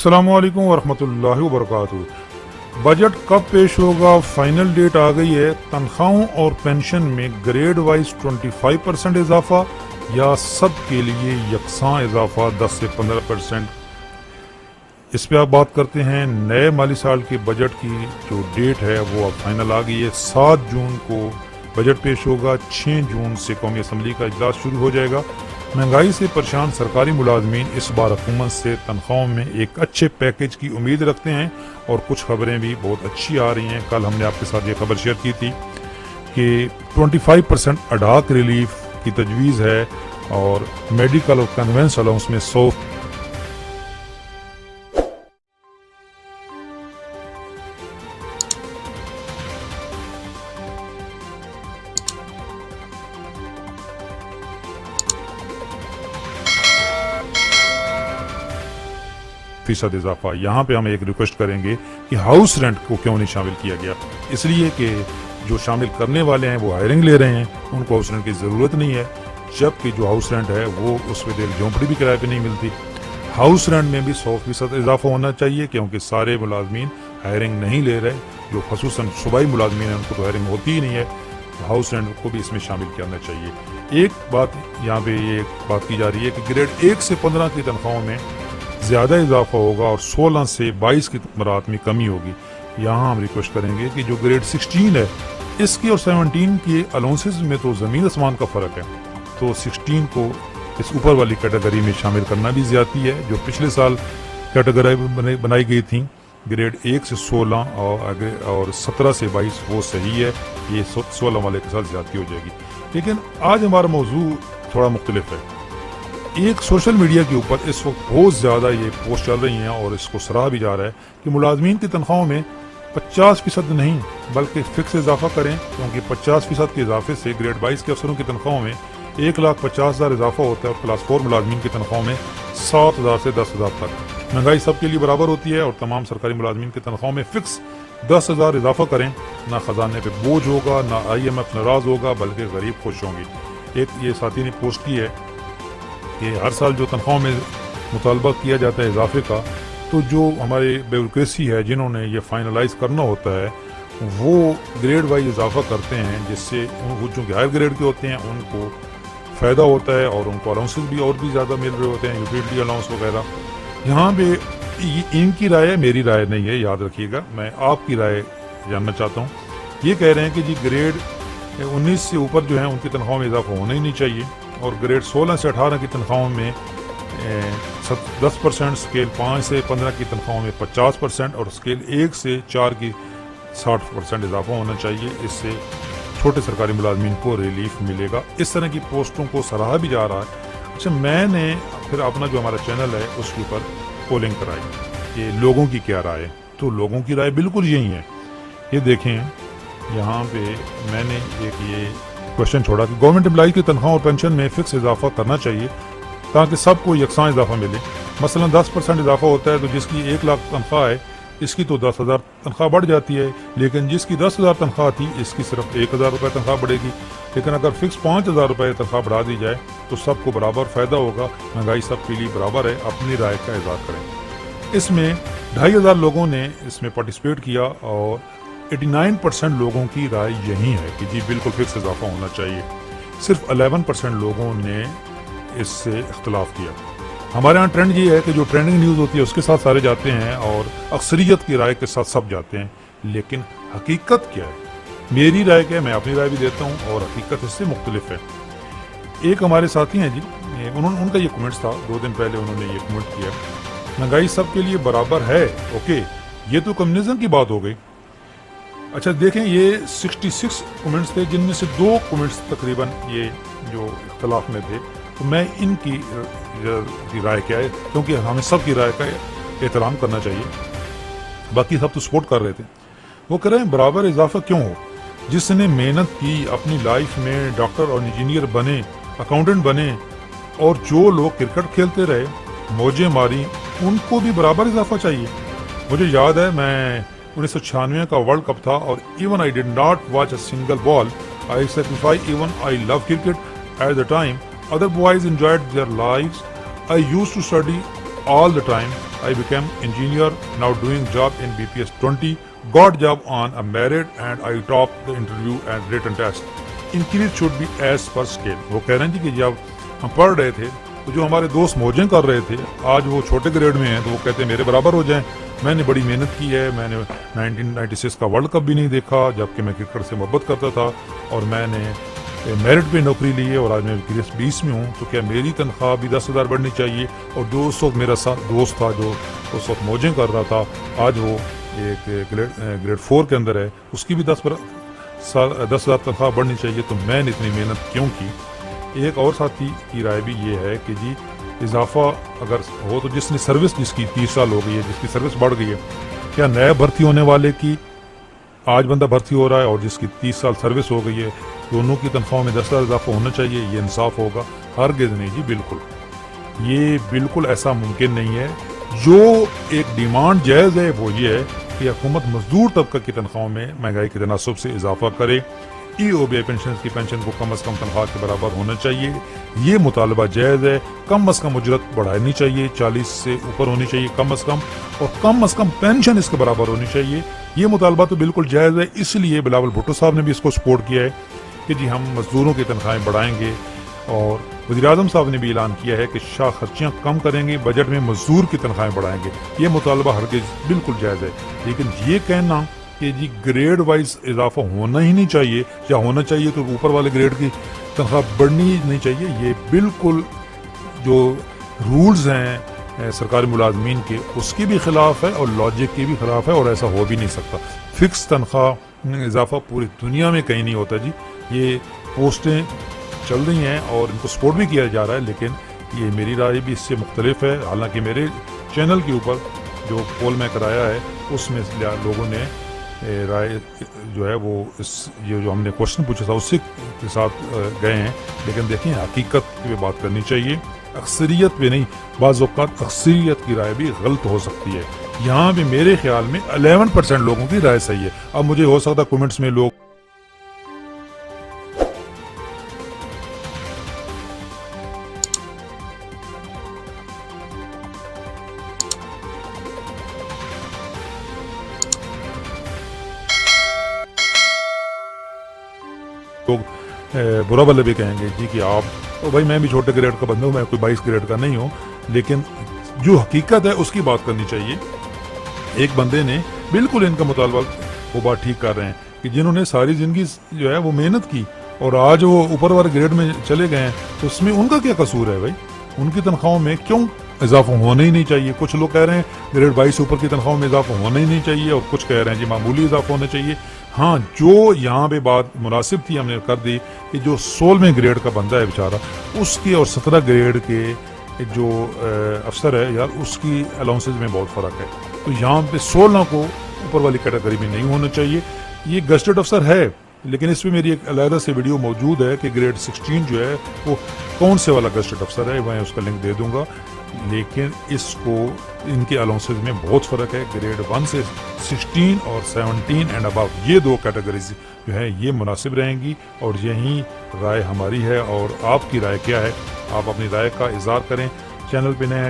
अस्सलाम वालेकुम वरहमतुल्लाहि वबरकातुहू। बजट कब पेश होगा, फाइनल डेट आ गई है। तनख्वाहों और पेंशन में ग्रेड वाइज 25% इजाफा या सब के लिए यकसां इजाफा 10 से 15%। इस पे आप बात करते हैं। नए माली साल के बजट की जो डेट है वो अब फाइनल आ गई है। 7 जून को बजट पेश होगा। 6 जून से कौमी असम्बली का इजलास शुरू हो जाएगा। महंगाई से परेशान सरकारी मुलाजमीन इस बार हुकूमत से तनख्वाहों में एक अच्छे पैकेज की उम्मीद रखते हैं और कुछ खबरें भी बहुत अच्छी आ रही हैं। कल हमने आपके साथ ये खबर शेयर की थी कि 25% अडाक रिलीफ की तजवीज़ है और मेडिकल और कन्वेंस अलाउंस में 100% इजाफा। यहाँ पे हम एक रिक्वेस्ट करेंगे कि हाउस रेंट को क्यों नहीं शामिल किया गया। इसलिए कि जो शामिल करने वाले हैं वो हायरिंग ले रहे हैं, उनको हाउस रेंट की ज़रूरत नहीं है, जबकि जो हाउस रेंट है वो उसमें देर झोंपड़ी भी किराए पे नहीं मिलती। हाउस रेंट में भी 100% इजाफा होना चाहिए, क्योंकि सारे मुलाजमीन हायरिंग नहीं ले रहे। जो खसूसन सूबाई मुलाजमीन हैं उनको तो हायरिंग होती ही नहीं है, तो हाउस रेंट को भी इसमें शामिल करना चाहिए। एक बात यहाँ पे ये बात की जा रही है कि ग्रेड 1 से 15 की तनख्वाहों में ज़्यादा इजाफा होगा और 16 से 22 की मरात में कमी होगी। यहाँ हम रिक्वेस्ट करेंगे कि जो ग्रेड 16 है इसकी और 17 के अलाउंसेस में तो ज़मीन आसमान का फ़र्क है, तो 16 को इस ऊपर वाली कैटेगरी में शामिल करना भी ज़्यादती है। जो पिछले साल कैटेगरी बनाई गई थी ग्रेड 1 से 16 और 17 से 22 वो सही है, ये 16 वाले के साथ ज़्यादती हो जाएगी। लेकिन आज हमारा मौजू थोड़ा मुख्तलिफ है। एक सोशल मीडिया के ऊपर इस वक्त बहुत ज़्यादा ये पोस्ट चल रही हैं और इसको सराहा भी जा रहा है कि मुलाजमीन की तनख्वाहों में 50% नहीं बल्कि फिक्स इजाफा करें, क्योंकि 50% के इजाफे से ग्रेड 22 के अफसरों की तनख्वाहों में 1,50,000 इजाफा होता है और क्लास 4 मुलाजमीन की तनख्वाहों में 7,000 से 10,000 तक। महंगाई सबके लिए बराबर होती है और तमाम सरकारी मुलाजमीन की तनख्वाहों में फिक्स 10,000 इजाफा करें। ना खजाने पे बोझ होगा, ना IMF नाराज़ होगा, बल्कि गरीब खुश होंगी। एक ये साथी ने पोस्ट की है कि हर साल जो तनख्वाहों में मुतालबा किया जाता है इजाफे का, तो जो हमारे ब्यूरोक्रेसी है जिन्होंने ये फाइनलाइज करना होता है वो ग्रेड वाइज इजाफा करते हैं, जिससे वो जो हायर ग्रेड के होते हैं उनको फ़ायदा होता है और उनको अलाउंसेस भी और भी ज़्यादा मिल रहे होते हैं, यूटिलिटी अलाउंस वगैरह। यहाँ पे इनकी राय है, मेरी राय नहीं है, याद रखिएगा। मैं आपकी राय जानना चाहता हूँ। ये कह रहे हैं कि जी ग्रेड 19 से ऊपर जो है उनकी तनख्वाह में इजाफा होना ही नहीं चाहिए और ग्रेड 16 से 18 की तनख्वाहों में 10%, स्केल 5 से 15 की तनख्वाहों में 50% और स्केल 1 से 4 की 60% इजाफा होना चाहिए। इससे छोटे सरकारी मुलाजमीन को रिलीफ मिलेगा। इस तरह की पोस्टों को सराहा भी जा रहा है। अच्छा, मैंने फिर अपना जो हमारा चैनल है उसके ऊपर पोलिंग कराई कि लोगों की क्या राय है, तो लोगों की राय बिल्कुल यही है। ये देखें, यहाँ पे मैंने एक ये क्वेश्चन छोड़ा कि गवर्नमेंट एम्प्लॉई की तनख्वाह और पेंशन में फिक्स इजाफा करना चाहिए ताकि सबको यकसां इजाफा मिले। मसलन 10% इजाफा होता है तो जिसकी 1 लाख तनख्वाह है इसकी तो 10,000 तनख्वाह बढ़ जाती है, लेकिन जिसकी 10,000 तनख्वाह थी इसकी सिर्फ 1,000 रुपये तनख्वाह बढ़ेगी। लेकिन अगर फिक्स 5,000 रुपये तनख्वाह बढ़ा दी जाए तो सबको बराबर फ़ायदा होगा। महंगाई सबके लिए बराबर है। अपनी राय का इज़हार करें। इसमें 2,500 लोगों ने इसमें पार्टिसिपेट किया और 89% लोगों की राय यही है कि जी बिल्कुल फिक्स इजाफा होना चाहिए। सिर्फ 11% लोगों ने इससे इख्तलाफ किया। हमारे यहाँ ट्रेंड ये है कि जो ट्रेंडिंग न्यूज़ होती है उसके साथ सारे जाते हैं और अक्सरियत की राय के साथ सब जाते हैं, लेकिन हकीकत क्या है, मेरी राय क्या है, मैं अपनी राय भी देता हूँ और हकीकत इससे मुख्तलिफ है। एक हमारे साथी हैं जी, उनका ये कमेंट्स था 2 दिन पहले, उन्होंने ये कमेंट किया महंगाई सबके लिए बराबर है। ओके, ये तो कम्युनिज्म की बात हो गई। अच्छा देखें, ये 66 कमेंट्स थे जिनमें से 2 कमेंट्स तकरीबन ये जो इख्तलाफ में थे, तो मैं इनकी राय क्या है, क्योंकि हमें सब की राय का एहतराम करना चाहिए, बाकी सब तो सपोर्ट कर रहे थे। वो कह रहे हैं बराबर इजाफा क्यों हो, जिसने मेहनत की अपनी लाइफ में डॉक्टर और इंजीनियर बने, अकाउंटेंट बने, और जो लोग क्रिकेट खेलते रहे, मौजें मारी, उनको भी बराबर इजाफा चाहिए। मुझे याद है मैं 1996 का वर्ल्ड कप था और even I did not watch a single ball, I sacrifice, even I love cricket at the time, other boys enjoyed their lives, I used to study all the time, I became engineer, now doing job in BPS 20, got job on a merit and I topped the interview and written test. Increase should be as per scale. वो कह रहे हैं जी कि जब हम पढ़ रहे थे तो जो हमारे दोस्त मौजें कर रहे थे आज वो छोटे ग्रेड में हैं तो वो कहते हैं मेरे बराबर हो जाएं। मैंने बड़ी मेहनत की है, मैंने 1996 का वर्ल्ड कप भी नहीं देखा जबकि मैं क्रिकेट से मोहब्बत करता था और मैंने मेरिट पे नौकरी ली है और आज मैं ग्रेड 20 में हूँ, तो क्या मेरी तनख्वाह भी 10,000 बढ़नी चाहिए? और जो उस वक्त मेरा दोस्त था जो उस वक्त मौजें कर रहा था आज वो एक ग्रेड 4 के अंदर है, उसकी भी 10,000 तनख्वाह बढ़नी चाहिए, तो मैंने इतनी मेहनत क्यों की? एक और साथी की राय भी ये है कि जी इजाफा अगर हो तो जिसने सर्विस जिसकी 30 साल हो गई है, जिसकी सर्विस बढ़ गई है, क्या नया भर्ती होने वाले की आज बंदा भर्ती हो रहा है और जिसकी 30 साल सर्विस हो गई है दोनों की तनख्वाह में 10,000 इजाफा होना चाहिए? ये इंसाफ होगा? हरगिज़ नहीं जी, बिल्कुल ये बिल्कुल ऐसा मुमकिन नहीं है। जो एक डिमांड जायज़ है वो ये है कि हुकूमत मजदूर तबका की तनख्वाहों में महंगाई के तनासब से इजाफा करे। EOBI पेंशन की पेंशन को कम अज़ कम तनख्वाह के बराबर होना चाहिए, ये मुतालबा जायज़ है। कम अज़ कम उजरत बढ़ानी चाहिए, 40 से ऊपर होनी चाहिए कम अज़ कम, और कम अज़ कम पेंशन इसके बराबर होनी चाहिए, ये मुतालबा तो बिल्कुल जायज़ है। इसलिए बिलावल भुट्टो साहब ने भी इसको सपोर्ट किया है कि जी हम मजदूरों की तनख्वाहें बढ़ाएंगे, और वज़ीर-ए-आज़म साहब ने भी ऐलान किया है कि शाह खर्चियाँ कम करेंगे, बजट में मजदूर की तनख्वाहें बढ़ाएंगे। ये मुतालबा हरगिज़ बिल्कुल जायज़ है। लेकिन ये कहना कि जी ग्रेड वाइज इजाफा होना ही नहीं चाहिए या होना चाहिए तो ऊपर वाले ग्रेड की तनख्वाह बढ़नी ही नहीं चाहिए, ये बिल्कुल जो रूल्स हैं सरकारी मुलाजमीन के उसके भी ख़िलाफ़ है और लॉजिक के भी ख़िलाफ़ है, और ऐसा हो भी नहीं सकता। फ़िक्स तनख्वाह इजाफा पूरी दुनिया में कहीं नहीं होता जी। ये पोस्टें चल रही हैं और इनको सपोर्ट भी किया जा रहा है, लेकिन ये मेरी राय भी इससे मुख्तलिफ है। हालांकि मेरे चैनल के ऊपर जो पोल में कराया है उसमें लोगों ने राय जो है वो इस ये जो हमने क्वेश्चन पूछा था उससे के साथ गए हैं, लेकिन देखें हकीकत पे बात करनी चाहिए, अक्सरियत पे नहीं। बाज़ औक़ात अक्सरियत की राय भी गलत हो सकती है। यहाँ भी मेरे ख्याल में 11% लोगों की राय सही है। अब मुझे हो सकता है कमेंट्स में लोग बुरा भले भी कहेंगे जी कि आप तो भाई मैं भी छोटे ग्रेड का बंदा हूँ, मैं कोई 22 ग्रेड का नहीं हूँ, लेकिन जो हकीकत है उसकी बात करनी चाहिए। एक बंदे ने बिल्कुल इनका मुतालबा वो बात ठीक कर रहे हैं कि जिन्होंने सारी ज़िंदगी जो है वो मेहनत की और आज वो ऊपर वाले ग्रेड में चले गए हैं, तो उसमें उनका क्या कसूर है भाई? उनकी तनख्वाहों में क्यों इजाफा होना ही नहीं चाहिए? कुछ लोग कह रहे हैं ग्रेड 22 ऊपर की तनख्वाहों में इजाफा होना ही नहीं चाहिए, और कुछ कह रहे हैं जी मामूली इजाफा होना चाहिए। हाँ, जो यहाँ पे बात मुनासिब थी हमने कर दी कि जो 16वें ग्रेड का बंदा है बेचारा, उसके और 17 ग्रेड के जो अफसर है यार, उसकी अलाउंसेज में बहुत फ़र्क है। तो यहाँ पे 16 को ऊपर वाली कैटेगरी में नहीं होना चाहिए। ये गस्टेड अफसर है, लेकिन इस पर मेरी एक अलग से वीडियो मौजूद है कि ग्रेड 16 जो है वो कौन से वाला गस्टेड अफसर है, मैं उसका लिंक दे दूंगा। लेकिन इसको इनके अलाउंसेज में बहुत फ़र्क है। ग्रेड 1 से 16 और 17 एंड अबव, ये दो कैटेगरीज जो है ये मुनासिब रहेंगी, और यही राय हमारी है। और आपकी राय क्या है? आप अपनी राय का इज़हार करें। चैनल पे नए हैं